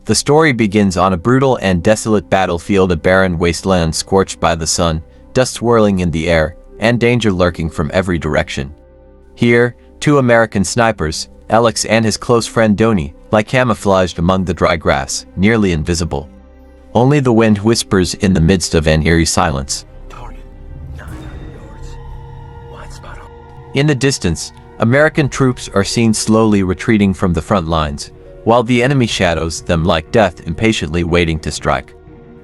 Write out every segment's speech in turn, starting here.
The story begins on a brutal and desolate battlefield, a barren wasteland scorched by the sun, dust swirling in the air, and danger lurking from every direction. Here, two American snipers, Alex and his close friend Donnie, lie camouflaged among the dry grass, nearly invisible. Only the wind whispers in the midst of an eerie silence. Target 900 yards. Wide spot on. In the distance, American troops are seen slowly retreating from the front lines, while the enemy shadows them like death, impatiently waiting to strike.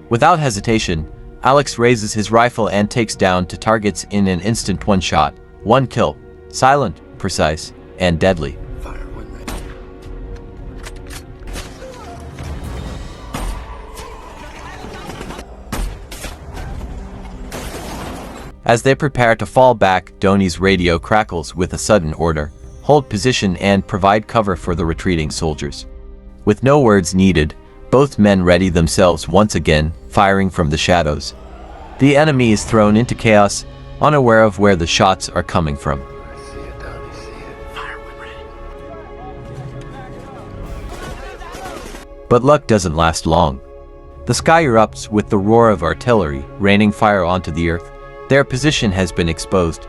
Without hesitation, Alex raises his rifle and takes down two targets in an instant. One shot, one kill. Silent, precise, and deadly. Fire when ready. As they prepare to fall back, Donnie's radio crackles with a sudden order: hold position and provide cover for the retreating soldiers. With no words needed, both men ready themselves once again, firing from the shadows. The enemy is thrown into chaos, unaware of where the shots are coming from. I see it, Donnie, see it. Fire when ready. But luck doesn't last long. The sky erupts with the roar of artillery, raining fire onto the earth. Their position has been exposed.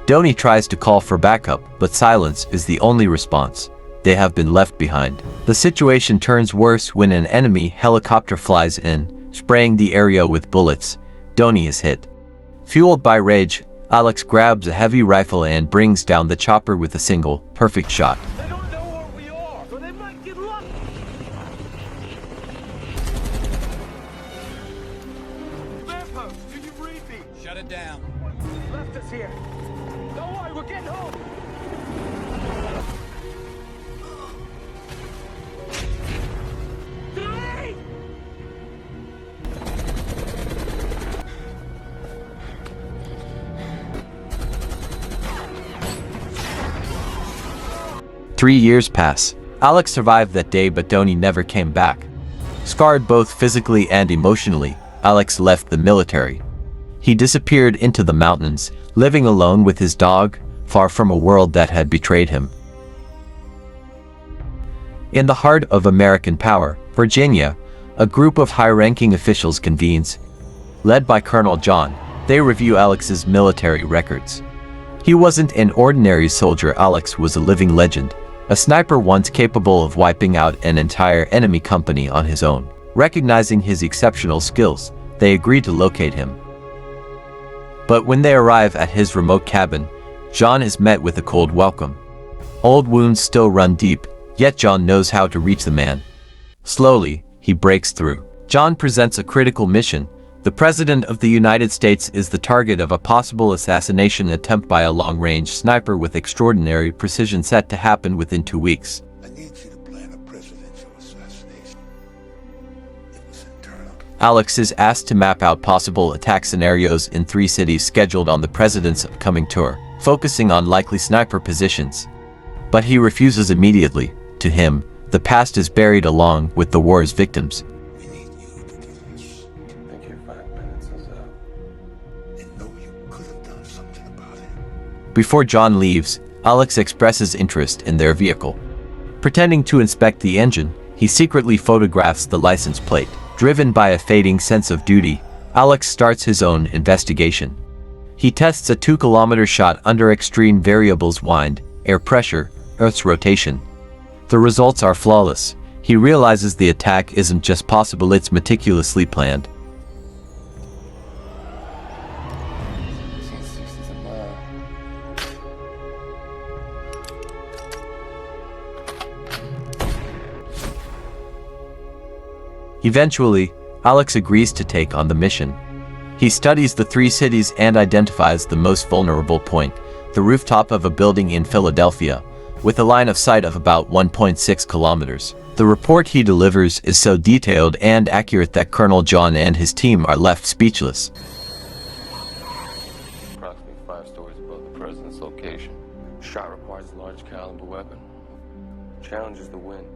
Donnie tries to call for backup, but silence is the only response. They have been left behind. The situation turns worse when an enemy helicopter flies in, spraying the area with bullets. Donnie is hit. Fueled by rage, Alex grabs a heavy rifle and brings down the chopper with a single, perfect shot. They don't know where we are, so they might get lucky. Lamppost, do you read me? Shut it down. Left us here. Don't worry, we're getting home. Three! 3 years pass. Alex survived that day, but Donnie never came back. Scarred both physically and emotionally, Alex left the military. He disappeared into the mountains, living alone with his dog, far from a world that had betrayed him. In the heart of American power, Virginia, a group of high-ranking officials convenes. Led by Colonel John, they review Alex's military records. He wasn't an ordinary soldier. Alex was a living legend, a sniper once capable of wiping out an entire enemy company on his own. Recognizing his exceptional skills, they agreed to locate him. But when they arrive at his remote cabin, John is met with a cold welcome. Old wounds still run deep, yet John knows how to reach the man. Slowly, he breaks through. John presents a critical mission. The President of the United States is the target of a possible assassination attempt by a long-range sniper with extraordinary precision, set to happen within 2 weeks. I need you to plan a presidential assassination. It was internal. Alex is asked to map out possible attack scenarios in 3 cities scheduled on the president's upcoming tour, focusing on likely sniper positions. But he refuses immediately. To him, the past is buried along with the war's victims. We need you to do this. I think your 5 minutes is up. And know you could have done something about it. Before John leaves, Alex expresses interest in their vehicle. Pretending to inspect the engine, he secretly photographs the license plate. Driven by a fading sense of duty, Alex starts his own investigation. He tests a 2-kilometer shot under extreme variables: wind, air pressure, Earth's rotation. The results are flawless. He realizes the attack isn't just possible, it's meticulously planned. Eventually, Alex agrees to take on the mission. He studies the 3 cities and identifies the most vulnerable point, the rooftop of a building in Philadelphia, with a line of sight of about 1.6 kilometers. The report he delivers is so detailed and accurate that Colonel John and his team are left speechless. Approximately 5 stories above the president's location. Shot requires a large caliber weapon. Challenges the wind.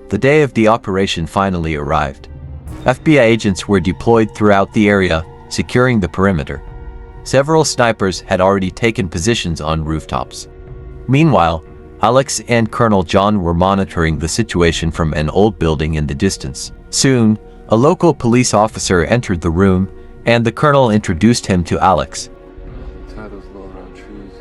The day of the operation finally arrived. FBI agents were deployed throughout the area, securing the perimeter. Several snipers had already taken positions on rooftops. Meanwhile, Alex and Colonel John were monitoring the situation from an old building in the distance. Soon, a local police officer entered the room, and the colonel introduced him to Alex. Tie those low-round shoes.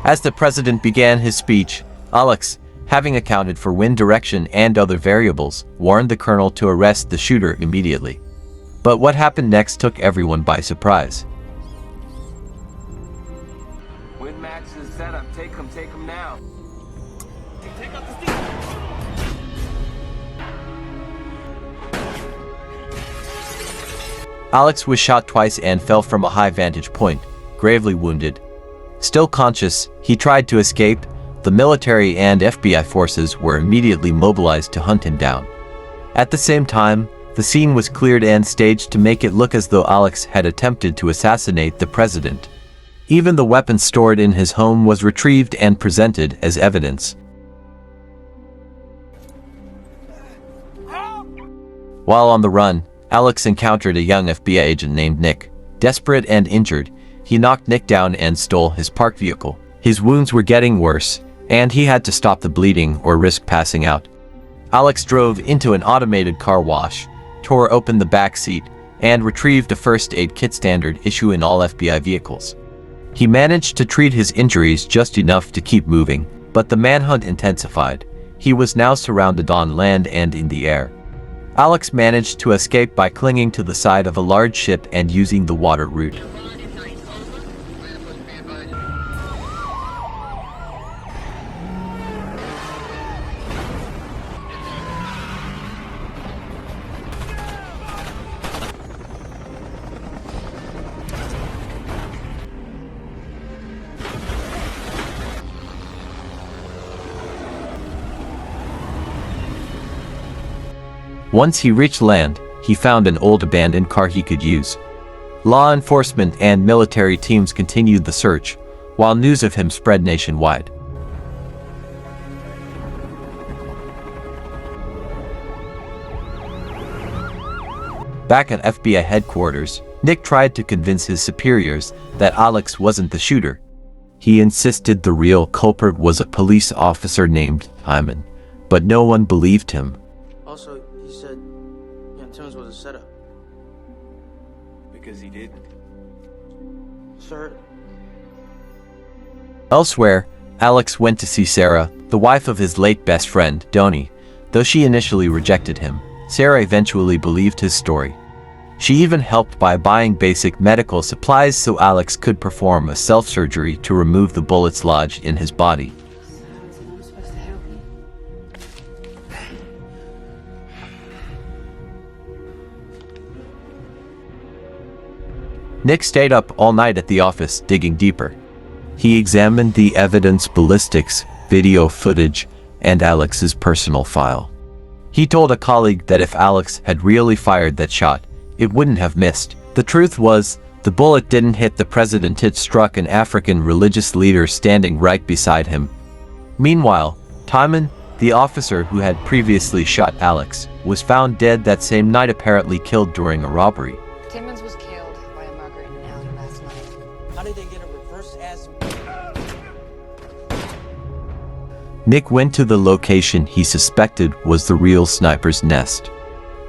As the president began his speech, Alex, having accounted for wind direction and other variables, warned the colonel to arrest the shooter immediately. But what happened next took everyone by surprise. Win match is set up. Take him now. Take out the steam. Alex was shot twice and fell from a high vantage point, gravely wounded. Still conscious, he tried to escape. The military and FBI forces were immediately mobilized to hunt him down. At the same time, the scene was cleared and staged to make it look as though Alex had attempted to assassinate the president. Even the weapon stored in his home was retrieved and presented as evidence. While on the run, Alex encountered a young FBI agent named Nick. Desperate and injured, he knocked Nick down and stole his parked vehicle. His wounds were getting worse, and he had to stop the bleeding or risk passing out. Alex drove into an automated car wash, tore open the back seat, and retrieved a first aid kit standard issue in all FBI vehicles. He managed to treat his injuries just enough to keep moving, but the manhunt intensified. He was now surrounded on land and in the air. Alex managed to escape by clinging to the side of a large ship and using the water route. Once he reached land, he found an old abandoned car he could use. Law enforcement and military teams continued the search, while news of him spread nationwide. Back at FBI headquarters, Nick tried to convince his superiors that Alex wasn't the shooter. He insisted the real culprit was a police officer named Hyman, but no one believed him. Also, he said, Tim's was a setup. Because he didn't. Sir, Elsewhere, Alex went to see Sarah, the wife of his late best friend, Donnie. Though she initially rejected him, Sarah eventually believed his story. She even helped by buying basic medical supplies so Alex could perform a self-surgery to remove the bullets lodged in his body. Nick stayed up all night at the office, digging deeper. He examined the evidence, ballistics, video footage, and Alex's personal file. He told a colleague that if Alex had really fired that shot, it wouldn't have missed. The truth was, the bullet didn't hit the president, it struck an African religious leader standing right beside him. Meanwhile, Timon, the officer who had previously shot Alex, was found dead that same night, apparently killed during a robbery. Timmons was killed by a mugger in an alley last night. how did they get a reverse ass? Nick went to the location he suspected was the real sniper's nest.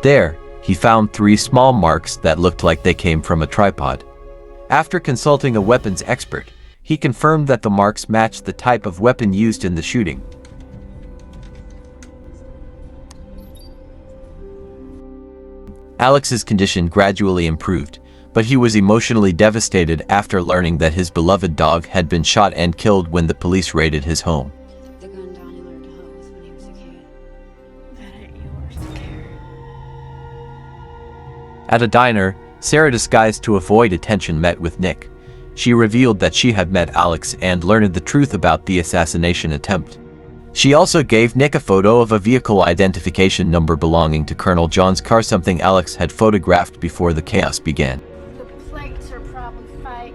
There, he found 3 small marks that looked like they came from a tripod. After consulting a weapons expert, he confirmed that the marks matched the type of weapon used in the shooting. Alex's condition gradually improved, but he was emotionally devastated after learning that his beloved dog had been shot and killed when the police raided his home. The gun Donnie learned to hold was when he was a kid. That ain't yours to carry. At a diner, Sarah, disguised to avoid attention, met with Nick. She revealed that she had met Alex and learned the truth about the assassination attempt. She also gave Nick a photo of a vehicle identification number belonging to Colonel John's car, something Alex had photographed before the chaos began. The plates are probably fake.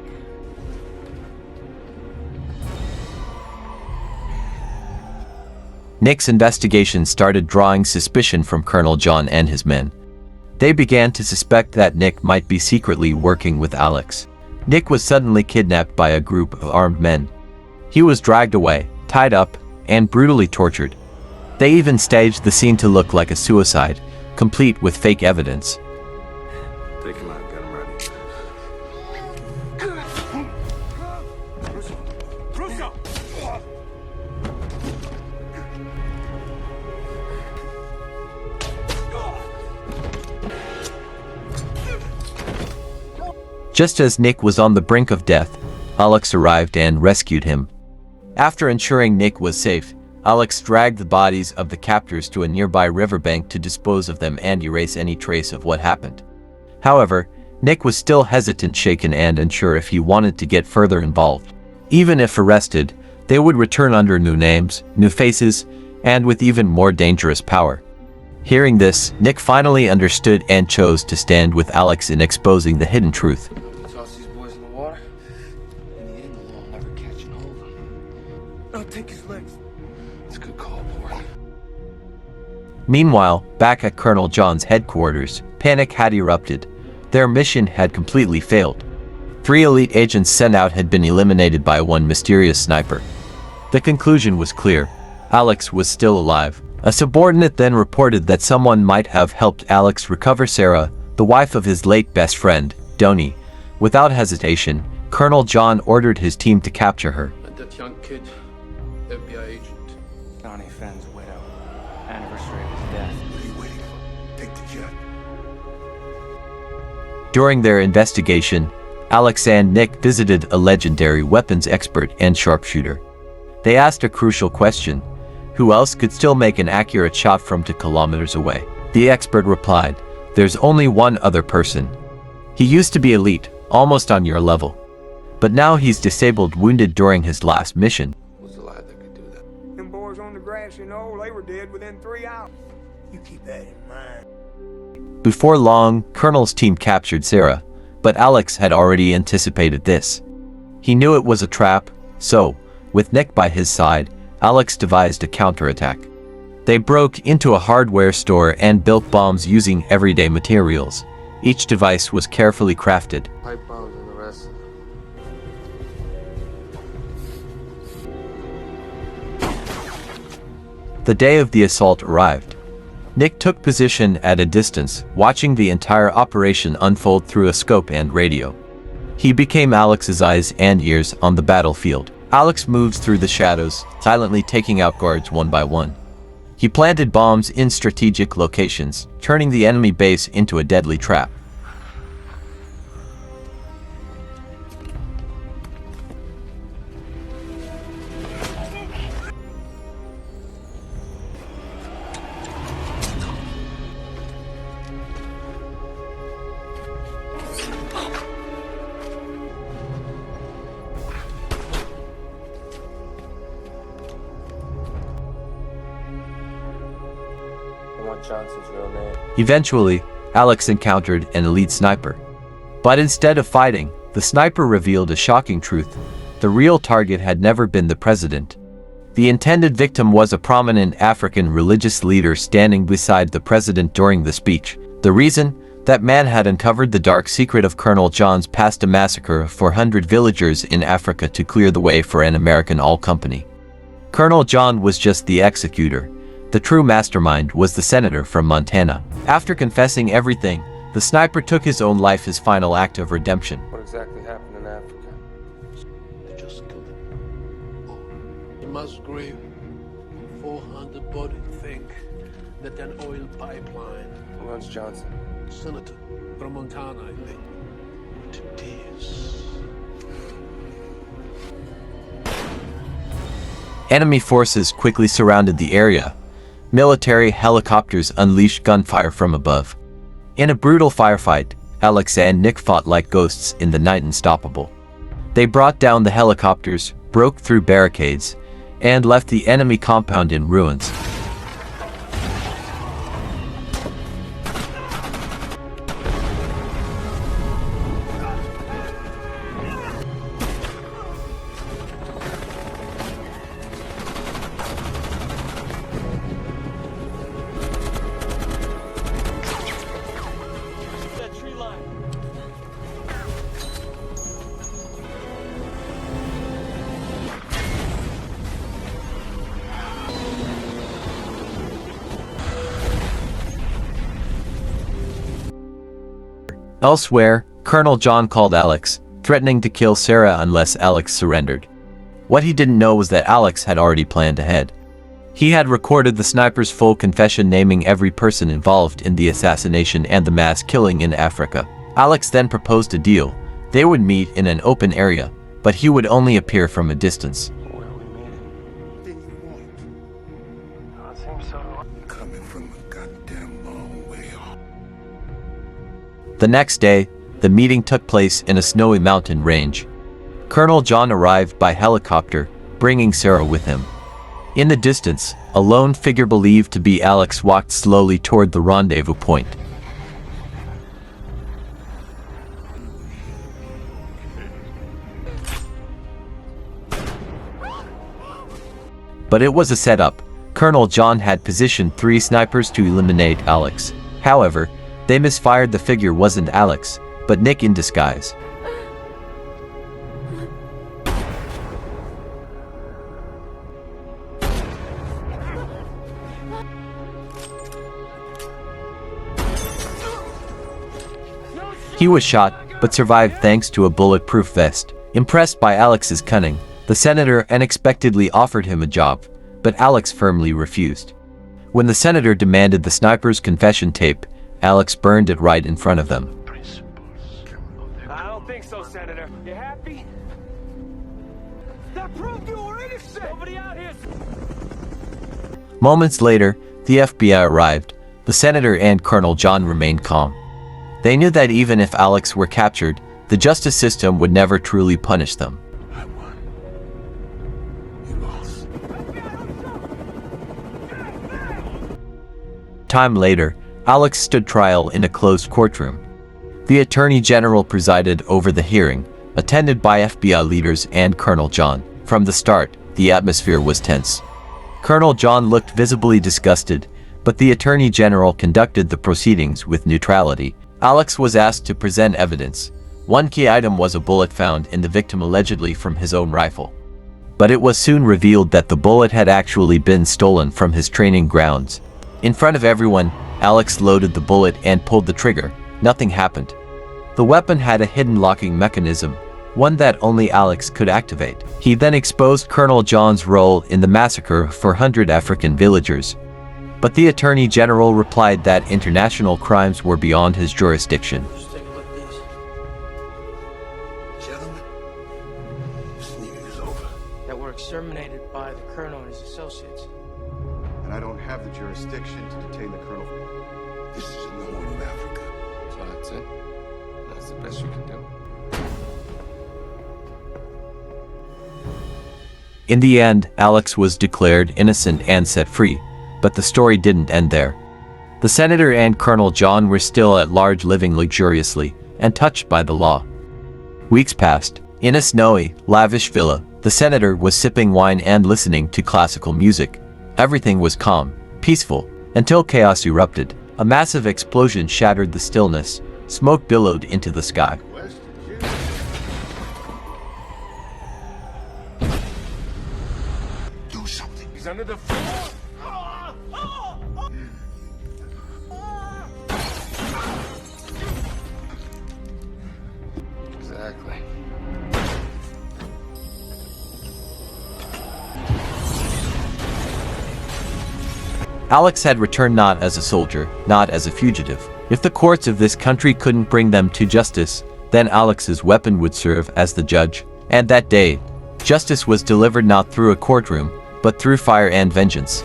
Nick's investigation started drawing suspicion from Colonel John and his men. They began to suspect that Nick might be secretly working with Alex. Nick was suddenly kidnapped by a group of armed men. He was dragged away, tied up, and brutally tortured. They even staged the scene to look like a suicide, complete with fake evidence. Take him out, got him ready. Just as Nick was on the brink of death, Alex arrived and rescued him. After ensuring Nick was safe, Alex dragged the bodies of the captors to a nearby riverbank to dispose of them and erase any trace of what happened. However, Nick was still hesitant, shaken, and unsure if he wanted to get further involved. Even if arrested, they would return under new names, new faces, and with even more dangerous power. Hearing this, Nick finally understood and chose to stand with Alex in exposing the hidden truth. Toss these boys in the water. In the end, the law will never catch and hold them. I'll take his legs. It's a good call, boy. Meanwhile, back at Colonel John's headquarters, panic had erupted. Their mission had completely failed. 3 elite agents sent out had been eliminated by one mysterious sniper. The conclusion was clear. Alex was still alive. A subordinate then reported that someone might have helped Alex recover Sarah, the wife of his late best friend, Donnie. Without hesitation, Colonel John ordered his team to capture her. And that young kid, FBI agent. Donnie Fenn's widow. Anniversary of his death. What are you waiting for? Take the jet. During their investigation, Alex and Nick visited a legendary weapons expert and sharpshooter. They asked a crucial question: who else could still make an accurate shot from 2 kilometers away? The expert replied, "There's only one other person. He used to be elite, almost on your level. But now he's disabled, wounded during his last mission." Who's alive that could do that? Them boys on the grass, you know, they were dead within 3 hours. You keep that in mind. Before long, Colonel's team captured Sarah, but Alex had already anticipated this. He knew it was a trap, so, with Nick by his side, Alex devised a counterattack. They broke into a hardware store and built bombs using everyday materials. Each device was carefully crafted. Pipe bombs and the rest. The day of the assault arrived. Nick took position at a distance, watching the entire operation unfold through a scope and radio. He became Alex's eyes and ears on the battlefield. Alex moves through the shadows, silently taking out guards one by one. He planted bombs in strategic locations, turning the enemy base into a deadly trap. Johnson's real name. Eventually, Alex encountered an elite sniper. But instead of fighting, the sniper revealed a shocking truth. The real target had never been the president. The intended victim was a prominent African religious leader standing beside the president during the speech. The reason? That man had uncovered the dark secret of Colonel John's past, a massacre of 400 villagers in Africa to clear the way for an American oil company. Colonel John was just the executor. The true mastermind was the senator from Montana. After confessing everything, the sniper took his own life, his final act of redemption. What exactly happened in Africa? They just killed him. Oh, in mass grave. 400 bodies. Think that an oil pipeline. Who runs Johnson? Senator from Montana, I think. What it is. Enemy forces quickly surrounded the area. Military helicopters unleashed gunfire from above. In a brutal firefight, Alex and Nick fought like ghosts in the night, unstoppable. They brought down the helicopters, broke through barricades, and left the enemy compound in ruins. Elsewhere, Colonel John called Alex, threatening to kill Sarah unless Alex surrendered. What he didn't know was that Alex had already planned ahead. He had recorded the sniper's full confession naming every person involved in the assassination and the mass killing in Africa. Alex then proposed a deal. They would meet in an open area, but he would only appear from a distance. Where are we meeting? Then you want. Oh, it seems so. Coming from a goddamn long way off. The next day, the meeting took place in a snowy mountain range. Colonel John arrived by helicopter, bringing Sarah with him. In the distance, a lone figure believed to be Alex walked slowly toward the rendezvous point. But it was a setup. Colonel John had positioned 3 snipers to eliminate Alex. However, they misfired. The figure wasn't Alex, but Nick in disguise. He was shot, but survived thanks to a bulletproof vest. Impressed by Alex's cunning, the senator unexpectedly offered him a job, but Alex firmly refused. When the senator demanded the sniper's confession tape, Alex burned it right in front of them. I don't think so, Senator. You happy? That proved you were innocent! Nobody out here! Moments later, the FBI arrived. The senator and Colonel John remained calm. They knew that even if Alex were captured, the justice system would never truly punish them. I won. You lost. Time later, Alex stood trial in a closed courtroom. The Attorney General presided over the hearing, attended by FBI leaders and Colonel John. From the start, the atmosphere was tense. Colonel John looked visibly disgusted, but the Attorney General conducted the proceedings with neutrality. Alex was asked to present evidence. One key item was a bullet found in the victim allegedly from his own rifle. But it was soon revealed that the bullet had actually been stolen from his training grounds. In front of everyone, Alex loaded the bullet and pulled the trigger. Nothing happened. The weapon had a hidden locking mechanism, one that only Alex could activate. He then exposed Colonel John's role in the massacre of 400 African villagers. But the Attorney General replied that international crimes were beyond his jurisdiction. Just take a look at these. Gentlemen, this meeting is over. That were exterminated by the colonel and his associates. And I don't have the jurisdiction to detain the colonel. This is in the Horn of Africa. So that's it? That's the best you can do? In the end, Alex was declared innocent and set free. But the story didn't end there. The senator and Colonel John were still at large, living luxuriously, untouched by the law. Weeks passed. In a snowy, lavish villa, the senator was sipping wine and listening to classical music. Everything was calm, peaceful, until chaos erupted. A massive explosion shattered the stillness. Smoke billowed into the sky. Do something. He's under the floor! Exactly. Alex had returned not as a soldier, not as a fugitive. If the courts of this country couldn't bring them to justice, then Alex's weapon would serve as the judge. And that day, justice was delivered not through a courtroom, but through fire and vengeance.